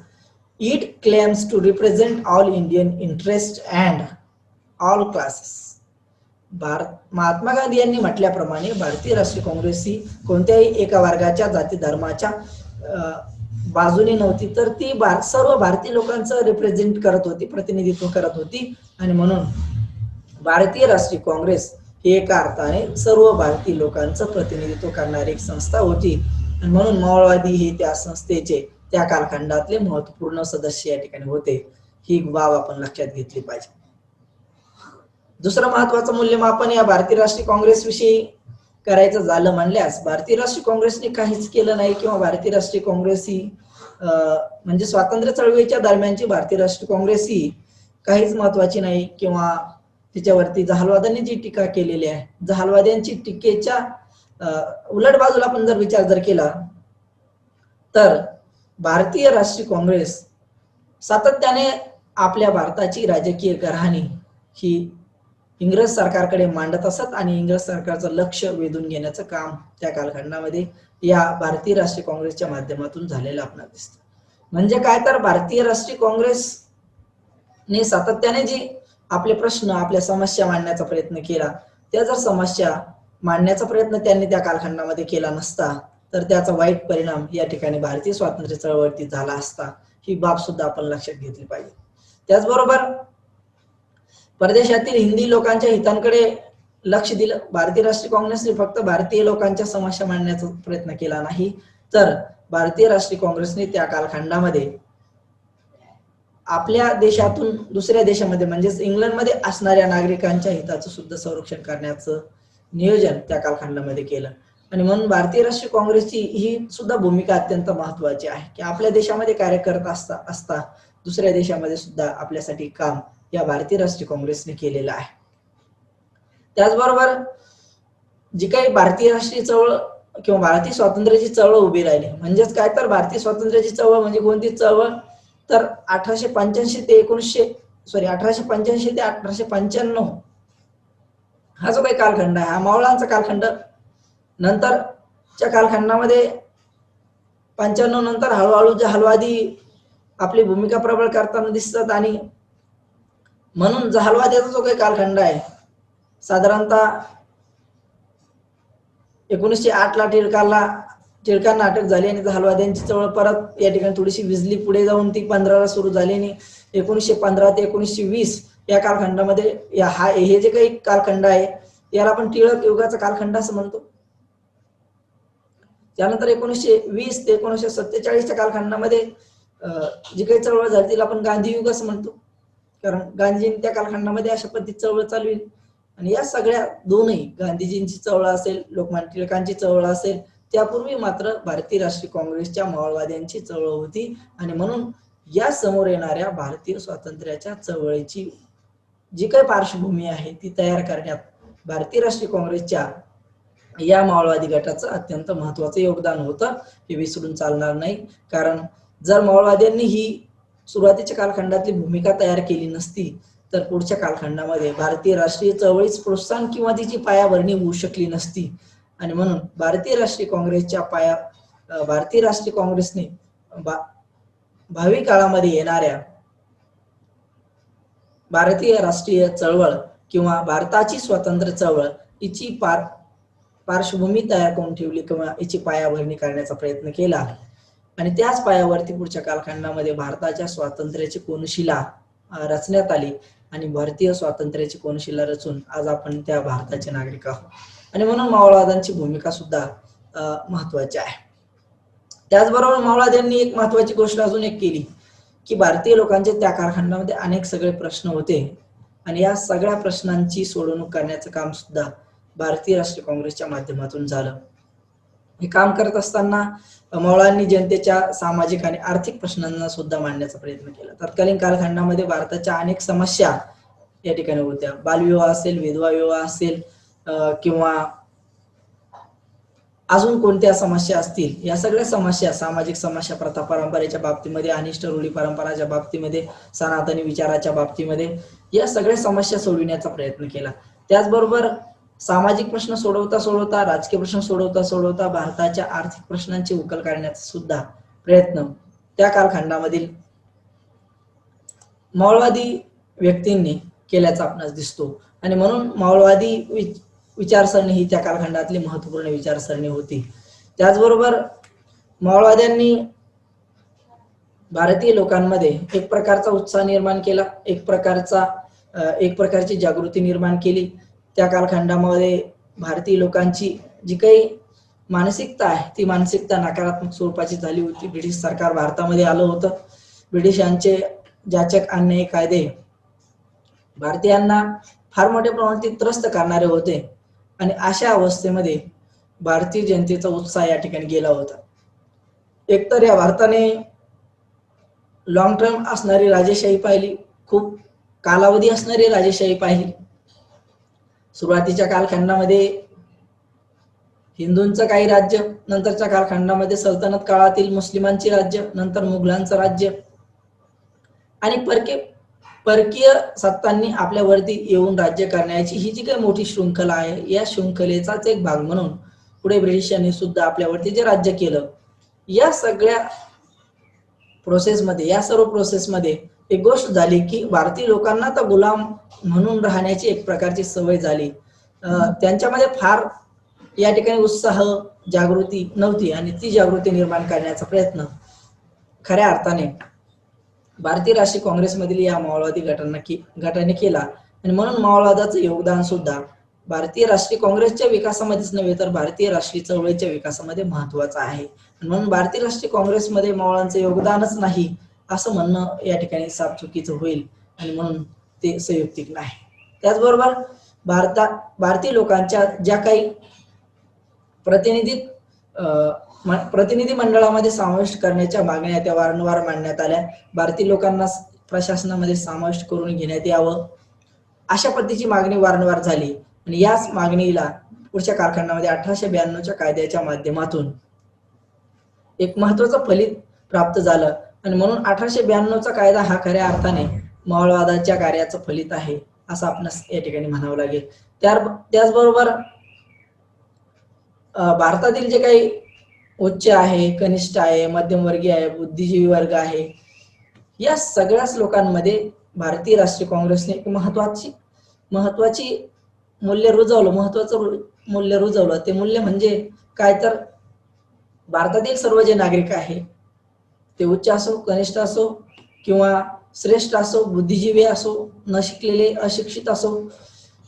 [SPEAKER 1] it claims to represent all Indian interest and all classes. Mahatma Gandhi यांनी म्हटल्याप्रमाणे भारतीय राष्ट्रीय काँग्रेस ही कोणत्याही एका वर्गाच्या, जाती, धर्माच्या बाजूने नव्हती, तर ती सर्व भारतीय लोकांचं रिप्रेझेंट करत होती, प्रतिनिधित्व करत होती. आणि म्हणून भारतीय राष्ट्रीय काँग्रेस ही एका अर्थाने सर्व भारतीय लोकांचं प्रतिनिधित्व करणारी एक संस्था होती. आणि म्हणून मावळवादी हे त्या संस्थेचे त्या कालखंडातले महत्वपूर्ण सदस्य या ठिकाणी होते. ही बाब आपण लक्षात घेतली पाहिजे. दुसरं महत्वाचं मूल्यमापन या भारतीय राष्ट्रीय काँग्रेस विषयी करायचं झालं म्हणल्यास भारतीय राष्ट्रीय काँग्रेसने काहीच केलं नाही किंवा भारतीय राष्ट्रीय काँग्रेस ही म्हणजे स्वातंत्र्य चळवळीच्या दरम्यानची भारतीय राष्ट्रीय काँग्रेस ही काहीच महत्वाची नाही किंवा तिच्यावरती जहालवाद्यांनी जी टीका केलेली आहे, जहालवाद्यांची टीकेच्या उलट बाजूला आपण जर विचार जर केला तर भारतीय राष्ट्रीय काँग्रेस सातत्याने आपल्या भारताची राजकीय गरहाणी ही इंग्रज सरकारकडे मांडत असत आणि इंग्रज सरकारचं लक्ष वेधून घेण्याचं काम त्या कालखंडामध्ये या भारतीय राष्ट्रीय काँग्रेसच्या माध्यमातून झालेलं आपल्याला दिसतं. म्हणजे काय तर भारतीय राष्ट्रीय काँग्रेसने सातत्याने जी आपले प्रश्न, आपल्या समस्या मांडण्याचा प्रयत्न केला, त्या जर समस्या मांडण्याचा प्रयत्न त्यांनी त्या कालखंडामध्ये केला नसता तर त्याचा वाईट परिणाम या ठिकाणी भारतीय स्वातंत्र्य चळवळीत झाला असता. ही बाब सुद्धा आपण लक्षात घेतली पाहिजे. त्याचबरोबर परदेशातील हिंदी लोकांच्या हितांकडे लक्ष दिलं. भारतीय राष्ट्रीय काँग्रेसने फक्त भारतीय लोकांच्या समस्या मांडण्याचा प्रयत्न केला नाही, तर भारतीय राष्ट्रीय काँग्रेसने त्या कालखंडामध्ये आपल्या देशातून दुसऱ्या देशामध्ये म्हणजेच इंग्लंडमध्ये असणाऱ्या नागरिकांच्या हिताचं सुद्धा संरक्षण करण्याचं नियोजन त्या कालखंडामध्ये केलं. आणि म्हणून भारतीय राष्ट्रीय काँग्रेसची ही सुद्धा भूमिका अत्यंत महत्वाची आहे की आपल्या देशामध्ये कार्य करत असता दुसऱ्या देशामध्ये सुद्धा आपल्यासाठी काम या भारतीय राष्ट्रीय काँग्रेसने केलेलं आहे. त्याचबरोबर जी काही भारतीय राष्ट्रीय चळवळ किंवा भारतीय स्वातंत्र्याची चळवळ उभी राहिली, म्हणजेच काय तर भारतीय स्वातंत्र्याची चळवळ म्हणजे कोणती चळवळ, तर 1885 ते 1895 हा जो काही कालखंड आहे हा मावळांचा कालखंड. नंतरच्या कालखंडामध्ये 95 नंतर हळूहळू जहालवादी आपली भूमिका प्रबळ करताना दिसतात. आणि म्हणून जहालवादाचा जो काही कालखंड आहे साधारणतः 1908 ला टिळकांना अटक झाली आणि जहालवाद्यांची चळवळ परत या ठिकाणी थोडीशी विजली, पुढे जाऊन ती 15 ला सुरू झाली आणि 1915 ते 1920 या कालखंडामध्ये हे जे काही कालखंड आहे याला आपण टिळक युगाचा कालखंड असं म्हणतो. त्यानंतर 1920 ते 1947च्या कालखंडामध्ये जी काही चळवळ झाली तिला आपण गांधी युग असं म्हणतो, कारण गांधीजींनी त्या कालखंडामध्ये अशा पद्धतीची चळवळ चालवली. आणि या सगळ्या दोनही गांधीजींची चळवळ असेल, लोकमान्य टिळकांची चळवळ असेल, त्यापूर्वी मात्र भारतीय राष्ट्रीय काँग्रेसच्या मावळवाद्यांची चळवळ होती. आणि म्हणून या समोर येणाऱ्या भारतीय स्वातंत्र्याच्या चळवळीची जी काही पार्श्वभूमी आहे ती तयार करण्यात भारतीय राष्ट्रीय काँग्रेसच्या या मावळवादी गटाचं अत्यंत महत्वाचं योगदान होतं, हे विसरून चालणार नाही. कारण जर मावळवाद्यांनी ही सुरुवातीच्या कालखंडातली भूमिका तयार केली नसती तर पुढच्या कालखंडामध्ये भारतीय राष्ट्रीय चळवळीच प्रोत्साहन किंवा तिची पायाभरणी होऊ शकली नसती. आणि म्हणून भारतीय राष्ट्रीय काँग्रेसने भावी काळामध्ये येणाऱ्या भारतीय राष्ट्रीय चळवळ किंवा भारताची स्वातंत्र्य चळवळ हिची पार्श्वभूमी तयार करून ठेवली किंवा हिची पायाभरणी करण्याचा प्रयत्न केला. आणि त्याच पायावरती पुढच्या कालखंडामध्ये भारताच्या स्वातंत्र्याची कोनशिला रचण्यात आली आणि भारतीय स्वातंत्र्याची कोनशिला रचून आज आपण त्या भारताचे नागरिक आहोत. आणि म्हणून मावळवाद्यांची भूमिका सुद्धा महत्वाची आहे. त्याचबरोबर मावळवाद्यांनी एक महत्वाची गोष्ट अजून एक केली की भारतीय लोकांचे त्या कालखंडामध्ये अनेक सगळे प्रश्न होते आणि या सगळ्या प्रश्नांची सोडवणूक करण्याचं काम सुद्धा भारतीय राष्ट्रीय काँग्रेसच्या माध्यमातून झालं. हे काम करत असताना मावळांनी जनतेच्या सामाजिक आणि आर्थिक प्रश्नांना सुद्धा मांडण्याचा प्रयत्न केला. तत्कालीन कालखंडामध्ये भारताच्या अनेक समस्या या ठिकाणी होत्या. बालविवाह असेल, विधवा विवाह असेल किंवा अजून कोणत्या समस्या असतील, या सगळ्या समस्या, सामाजिक समस्या, प्रथा परंपरेच्या बाबतीमध्ये, अनिष्ट रूढी परंपराच्या बाबतीमध्ये, सनातनी विचाराच्या बाबतीमध्ये या सगळ्या समस्या सोडविण्याचा प्रयत्न केला. त्याचबरोबर सामाजिक प्रश्न सोडवता राजकीय प्रश्न सोडवता भारताच्या आर्थिक प्रश्नांची उकल करण्याचा सुद्धा प्रयत्न त्या कालखंडामधील मावळवादी व्यक्तींनी केल्याचा आपणास दिसतो. आणि म्हणून मावळवादी विचारसरणी ही त्या कालखंडातली महत्वपूर्ण विचारसरणी होती. त्याचबरोबर मावळवाद्यांनी भारतीय लोकांमध्ये एक प्रकारचा उत्साह निर्माण केला, एक प्रकारची जागृती निर्माण केली. त्या कालखंडामध्ये भारतीय लोकांची जी काही मानसिकता आहे ती मानसिकता नकारात्मक स्वरूपाची झाली होती. ब्रिटिश सरकार भारतामध्ये आलं होतं. ब्रिटिशांचे जाचक अन्यायी कायदे भारतीयांना फार मोठ्या प्रमाणात त्रस्त करणारे होते आणि अशा अवस्थेमध्ये भारतीय जनतेचा उत्साह या ठिकाणी गेला होता. एकतर या भारताने लॉंग टर्म असणारी राजेशाही पाहिली, खूप कालावधी असणारी राजेशाही पाहिली. सुरुवातीच्या कालखंडामध्ये हिंदूंचं काही राज्य, नंतरच्या कालखंडामध्ये सल्तनत काळातील मुस्लिमांची राज्य, नंतर मुघलांचं राज्य आणि परकीय सत्तांनी आपल्यावरती येऊन राज्य करण्याची ही जी काही मोठी शृंखला आहे, या शृंखलेचाच एक भाग म्हणून पुढे ब्रिटिशांनी सुद्धा आपल्यावरती जे राज्य केलं, या सगळ्या प्रोसेसमध्ये, या सर्व प्रोसेसमध्ये एक गोष्ट झाली की भारतीय लोकांना तर गुलाम म्हणून राहण्याची एक प्रकारची सवय झाली. त्यांच्यामध्ये फार या ठिकाणी उत्साह, जागृती नव्हती आणि ती जागृती निर्माण करण्याचा प्रयत्न खऱ्या अर्थाने भारतीय राष्ट्रीय काँग्रेसमधील या मावळवादी गटाने केला आणि म्हणून मावळवादाचं योगदान सुद्धा भारतीय राष्ट्रीय काँग्रेसच्या विकासामध्येच नव्हे तर भारतीय राष्ट्रीय चळवळीच्या विकासामध्ये महत्वाचं आहे. म्हणून भारतीय राष्ट्रीय काँग्रेसमध्ये मावळांचं योगदानच नाही असं म्हणणं या ठिकाणी साफ चुकीचं होईल आणि म्हणून ते संयुक्तिक नाही. त्याचबरोबर भारतीय लोकांच्या ज्या काही प्रतिनिधी मंडळामध्ये समाविष्ट करण्याच्या मागण्या त्या वारंवार मांडण्यात आल्या. भारतीय लोकांना प्रशासनामध्ये समाविष्ट करून घेण्यात यावं अशा पद्धतीची मागणी वारंवार झाली आणि याच मागणीला पुढच्या कालखंडामध्ये 1892च्या कायद्याच्या माध्यमातून एक महत्वाचं फलित प्राप्त झालं आणि म्हणून 1892चा कायदा हा खऱ्या अर्थाने मावळवादाच्या कार्याचं फलित आहे असं आपणास या ठिकाणी म्हणावं लागेल. त्याचबरोबर भारतातील जे काही उच्च आहे, कनिष्ठ आहे, मध्यमवर्गीय आहे, बुद्धिजीवी वर्ग आहे, या सगळ्याच लोकांमध्ये भारतीय राष्ट्रीय काँग्रेसने एक महत्वाची महत्वाचं मूल्य रुजवलं. ते मूल्य म्हणजे काय तर भारतातील सर्व जे नागरिक आहे ते उच्च असो, कनिष्ठ असो किंवा श्रेष्ठ असो, बुद्धिजीवी असो, न शिकलेले, अशिक्षित असो,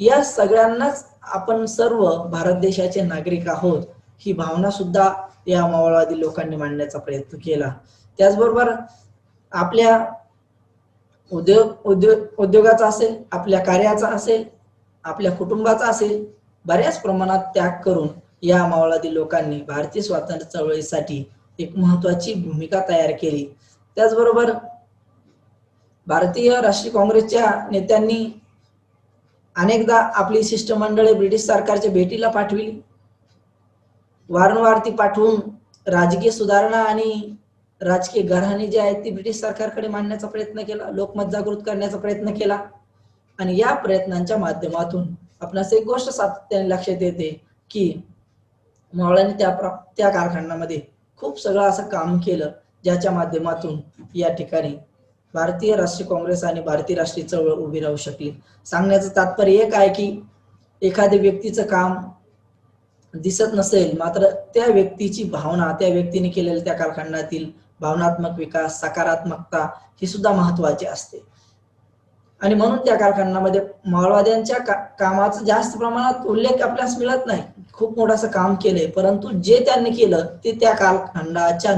[SPEAKER 1] या सगळ्यांनाच आपण सर्व भारत देशाचे नागरिक आहोत ही भावना सुद्धा या मावळवादी लोकांनी मांडण्याचा प्रयत्न केला. त्याचबरोबर आपल्या उद्योगाचा असेल, आपल्या कार्याचा असेल, आपल्या कुटुंबाचा असेल, बऱ्याच प्रमाणात त्याग करून या मावळवादी लोकांनी भारतीय स्वातंत्र्य चळवळीसाठी एक महत्वाची भूमिका तयार केली. त्याचबरोबर भारतीय राष्ट्रीय काँग्रेसच्या नेत्यांनी अनेकदा आपली शिष्टमंडळे ब्रिटिश सरकारच्या भेटीला पाठविली. वारंवार ती पाठवून राजकीय सुधारणा आणि राजकीय घराणे जे आहेत ती ब्रिटिश सरकारकडे मांडण्याचा प्रयत्न केला, लोकमत जागृत करण्याचा प्रयत्न केला आणि या प्रयत्नांच्या माध्यमातून आपणास एक गोष्ट सातत्याने लक्षात येते की मावळ्यांनी त्या कालखंडामध्ये खूप सगळं असं काम केलं ज्याच्या माध्यमातून या ठिकाणी भारतीय राष्ट्रीय काँग्रेस आणि भारतीय राष्ट्रीय चळवळ उभी राहू शकली. सांगण्याचं तात्पर्य एक आहे की एखाद्या व्यक्तीचं काम दिसत नसेल मात्र त्या व्यक्तीची भावना, त्या व्यक्तीने केलेल्या त्या कालखंडातील भावनात्मक विकास, सकारात्मकता ही सुद्धा महत्वाची असते आणि म्हणून त्या कालखंडामध्ये मावळवाद्यांच्या कामाचा जास्त प्रमाणात उल्लेख आपल्यास मिळत नाही. खूप मोठं काम केलंय परंतु जे त्यांनी केलं ते त्या कालखंडाच्या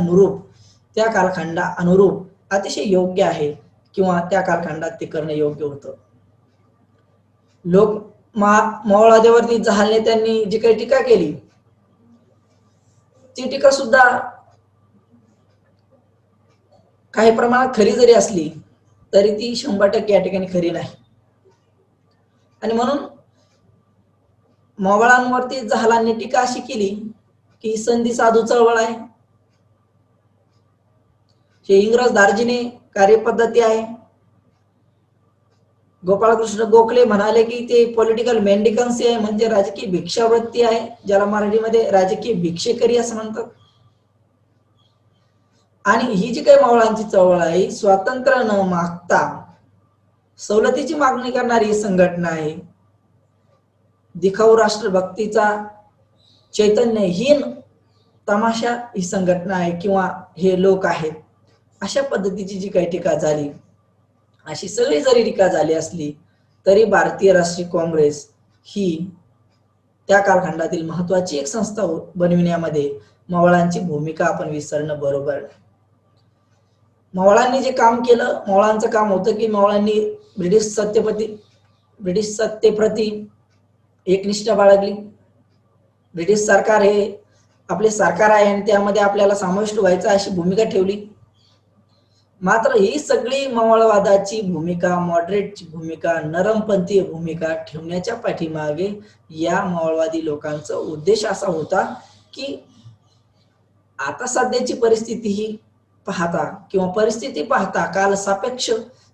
[SPEAKER 1] अनुरूप अतिशय योग्य आहे किंवा त्या कालखंडात ते करणं योग्य होतं. मावळवाद्यावरती जहाल नेत्यांनी जी काही टीका केली ती टीका सुद्धा काही प्रमाणात खरी जरी असली तरी ती 100% या ठिकाणी खरी नाही आणि म्हणून मावळांवरती जहालांनी टीका अशी केली की संधी साधू चळवळ आहे, हे इंग्रज दार्जिने कार्यपद्धती आहे. गोपाळकृष्ण गोखले म्हणाले की ते पॉलिटिकल मेंडिकन्सी आहे, म्हणजे राजकीय भिक्षावृत्ती आहे, ज्याला मराठीमध्ये राजकीय भिक्षेकरी असं म्हणतात. आणि ही जी काही मावळांची चळवळ आहे स्वातंत्र्य न मागता सवलतीची मागणी करणारी संघटना आहे. दिखाऊ राष्ट्रभक्तीचा चैतन्यहीन तमाशा ही संघटना आहे किंवा हे लोक आहेत. अशा पद्धतीची जी काही टीका झाली, अशी सगळी जरी टीका झाली असली तरी भारतीय राष्ट्रीय काँग्रेस ही त्या कालखंडातील महत्वाची एक संस्था बनविण्यामध्ये मावळांची भूमिका आपण विसरणं बरोबर. मावळांनी जे काम केलं, मावळांचं काम होतं की मावळांनी ब्रिटिश सत्तेप्रती एकनिष्ठा बाळगली. ब्रिटिश सरकार हे आपले सरकार आहे आणि त्यामध्ये आपल्याला समाविष्ट व्हायचं अशी भूमिका ठेवली. मात्र ही सगळी मावळवादाची भूमिका, मॉडरेटची भूमिका, नरमपंथीय भूमिका ठेवण्याच्या पाठीमागे या मावळवादी लोकांचा उद्देश असा होता की आता सध्याची परिस्थिती पाहता काल सापेक्ष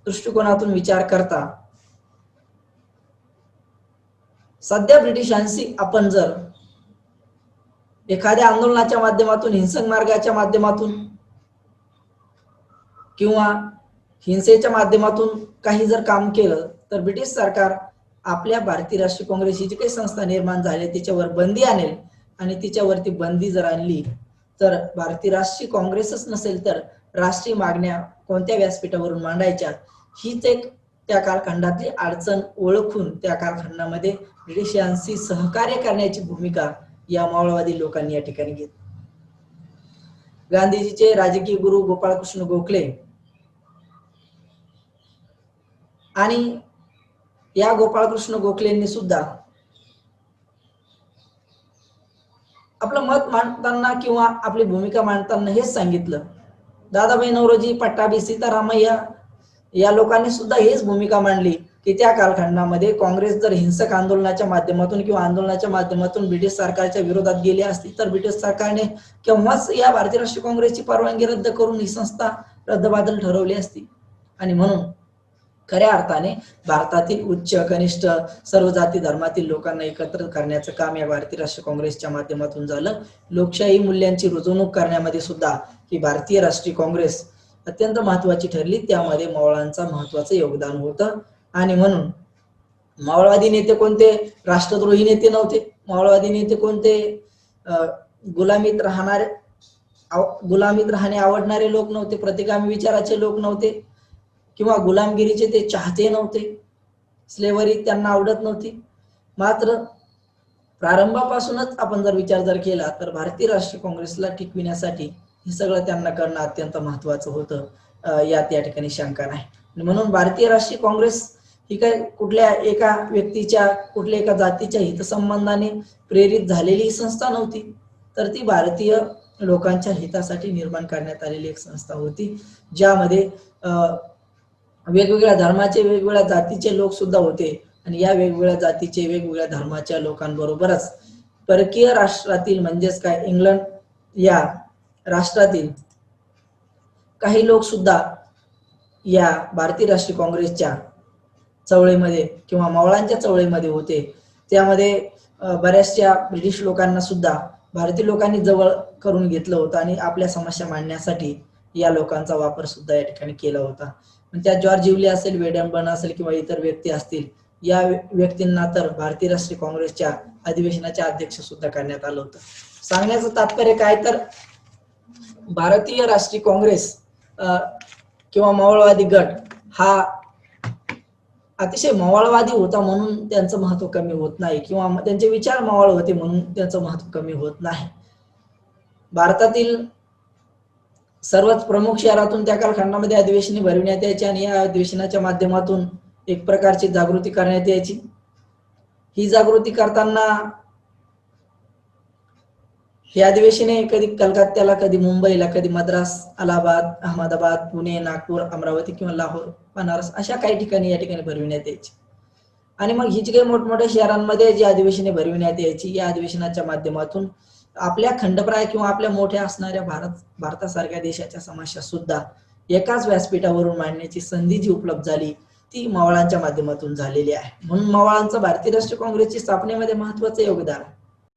[SPEAKER 1] दृष्टिकोनातून विचार करता सध्या ब्रिटिशांशी आपण जर एखाद्या आंदोलनाच्या माध्यमातून, हिंसक मार्गाच्या माध्यमातून किंवा हिंसेच्या माध्यमातून काही जर काम केलं तर ब्रिटिश सरकार आपल्या भारतीय राष्ट्रीय काँग्रेस ही जी काही संस्था निर्माण झाली तिच्यावर बंदी आणेल आणि तिच्यावरती बंदी जर आणली तर भारतीय राष्ट्रीय काँग्रेसच नसेल तर राष्ट्रीय मागण्या कोणत्या व्यासपीठावरून मांडायच्या, हीच एक त्या कालखंडातली अडचण ओळखून त्या कालखंडामध्ये ब्रिटिशांशी सहकार्य करण्याची भूमिका या मावळवादी लोकांनी या ठिकाणी घेतली. गांधीजीचे राजकीय गुरु गोपाळकृष्ण गोखले आणि या गोपाळकृष्ण गोखलेंनी सुद्धा आपलं मत मांडताना किंवा आपली भूमिका मांडताना हेच सांगितलं. दादाभाई नौरोजी, पट्टाभी, सीतारामय्या या लोकांनी सुद्धा हेच भूमिका मांडली की त्या कालखंडामध्ये काँग्रेस जर हिंसक आंदोलनाच्या माध्यमातून किंवा आंदोलनाच्या माध्यमातून ब्रिटिश सरकारच्या विरोधात गेली असती तर ब्रिटिश सरकारने केव्हाच या भारतीय राष्ट्रीय काँग्रेसची परवानगी रद्द करून ही संस्था रद्दबातल ठरवली असती. आणि म्हणून खऱ्या अर्थाने भारतातील उच्च कनिष्ठ सर्व जाती धर्मातील लोकांना एकत्र करण्याचं काम या भारतीय राष्ट्रीय काँग्रेसच्या माध्यमातून झालं. लोकशाही मूल्यांची रुजवणूक करण्यामध्ये सुद्धा ही भारतीय राष्ट्रीय काँग्रेस अत्यंत महत्वाची ठरली. त्यामध्ये मावळांचं महत्वाचं योगदान होतं. आणि म्हणून मावळवादी नेते कोणते राष्ट्रद्रोही नेते नव्हते. मावळवादी नेते कोणते गुलामीत राहणे आवडणारे लोक नव्हते. प्रतिगामी विचाराचे लोक नव्हते किंवा गुलामगिरीचे ते चाहते नव्हते. स्लेव्हरी त्यांना आवडत नव्हती. मात्र प्रारंभापासूनच आपण जर विचार केला तर भारतीय राष्ट्रीय काँग्रेसला टिकविण्यासाठी हे सगळं त्यांना करणं अत्यंत महत्वाचं होतं, यात या ठिकाणी शंका नाही. म्हणून भारतीय राष्ट्रीय काँग्रेस ही काय कुठल्या एका व्यक्तीच्या कुठल्या एका जातीच्या हितसंबंधाने प्रेरित झालेली संस्था नव्हती, तर ती भारतीय लोकांच्या हितासाठी निर्माण करण्यात आलेली एक संस्था होती, ज्यामध्ये वेगवेगळ्या धर्माचे वेगवेगळ्या जातीचे लोक सुद्धा होते. आणि या वेगवेगळ्या जातीचे वेगवेगळ्या धर्माच्या लोकांबरोबरच परकीय राष्ट्रातील म्हणजेच काय इंग्लंड या राष्ट्रातील काही लोक सुद्धा या भारतीय राष्ट्रीय काँग्रेसच्या चळवळीमध्ये किंवा मावळांच्या चळवळीमध्ये होते. त्यामध्ये बऱ्याचशा ब्रिटिश लोकांना सुद्धा भारतीय लोकांनी जवळ करून घेतलं होतं आणि आपल्या समस्या मांडण्यासाठी या लोकांचा वापर सुद्धा या ठिकाणी केला होता. त्या जॉर्ज इवले असेल, वेडंबर्न असेल किंवा इतर व्यक्ती असतील, या व्यक्तींना तर भारतीय राष्ट्रीय काँग्रेसच्या अधिवेशनाचे अध्यक्ष सुद्धा करण्यात आलं होतं. सांगण्याचं तात्पर्य काय तर भारतीय राष्ट्रीय काँग्रेस किंवा मावळवादी गट हा अतिशय मवाळवादी होता म्हणून त्यांचं महत्व कमी होत नाही किंवा त्यांचे विचार मवाळ होते म्हणून त्यांचं महत्व कमी होत नाही. भारतातील सर्वच प्रमुख शहरातून त्या कालखंडामध्ये अधिवेशने भरविण्यात यायची आणि या अधिवेशनाच्या माध्यमातून एक प्रकारची जागृती करण्यात यायची. ही जागृती करताना ही अधिवेशने कधी कलकत्त्याला, कधी मुंबईला, कधी मद्रास, अलाहाबाद, अहमदाबाद, पुणे, नागपूर, अमरावती किंवा लाहोर, बनारस अशा काही ठिकाणी या ठिकाणी भरविण्यात यायची. आणि मग ही जी काही मोठमोठ्या शहरांमध्ये जी अधिवेशने भरविण्यात यायची, या अधिवेशनाच्या माध्यमातून आपल्या खंडप्राय किंवा आपल्या मोठ्या असणाऱ्या भारतासारख्या देशाच्या समस्या सुद्धा एकाच व्यासपीठावरून मांडण्याची संधी जी उपलब्ध झाली ती मावळांच्या माध्यमातून झालेली आहे. म्हणून मावळांचं भारतीय राष्ट्रीय काँग्रेसच्या स्थापनेमध्ये महत्वाचं योगदान आहे.